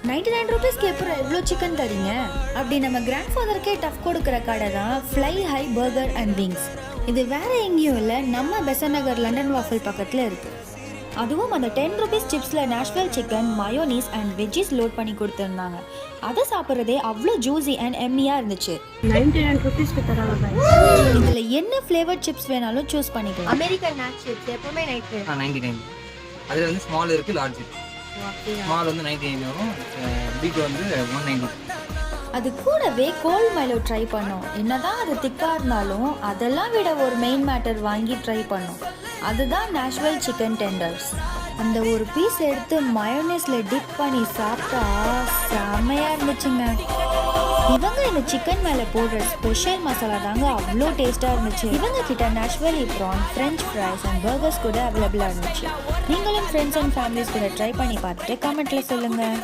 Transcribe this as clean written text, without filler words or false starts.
99 ருபீஸ்க்கு அப்புறம் எவ்வளோ சிக்கன் தரீங்க? அப்படி நம்ம கிராண்ட் ஃபாதருக்கே டஃப் கொடுக்குற கடை தான் fly high burger and wings. இது வேற எங்கேயும் இல்லை, நம்ம பெசன்ட் நகர் லண்டன் வாஃபல் பக்கத்தில் இருக்குது. அதுவும் அந்த 10 ருபீஸ் சிப்ஸில் national chicken, mayonnaise and veggies load பண்ணி கொடுத்துருந்தாங்க. அதை சாப்பிட்றதே அவ்வளோ ஜூஸி அண்ட் எம்மியாக இருந்துச்சு. 99 ருபீஸ்க்கு தராங்க. இதில் என்ன ஃப்ளேவர் சிப்ஸ் வேணாலும் சூஸ் பண்ணிக்கலாம். அமெரிக்கன் நாட் சிப்ஸ் எப்பவுமே 99. அதில் வந்து ஸ்மால் இருக்குது, லார்ஜ் இருக்குது. ஸ்மால் வந்து 99 வரும், பிக் வந்து 190. அது கூடவே கோல்ட் மைலோ ட்ரை பண்ணோம். என்னதான் அது திக்காக இருந்தாலும் அதெல்லாம் விட ஒரு மெயின் மேட்டர் வாங்கி ட்ரை பண்ணோம். அதுதான் நேஷ்னல் சிக்கன் டெண்டர்ஸ். அந்த ஒரு பீஸ் எடுத்து மயோனீஸில் டிப் பண்ணி சாப்பிட்டா செம்மையாக இருந்துச்சுங்க. இவங்க இந்த சிக்கன் மேலே போடுற ஸ்பெஷல் மசாலா தாங்க அவ்வளோ டேஸ்ட்டாக இருந்துச்சு. இவங்க கிட்ட naturally prawn, french fries and burgers கூட அவைலபிளாக இருந்துச்சு. நீங்களும் ஃப்ரெண்ட்ஸ் அண்ட் ஃபேமிலிஸ் கூட ட்ரை பண்ணி பார்த்துட்டு கமெண்ட்டில் சொல்லுங்கள்.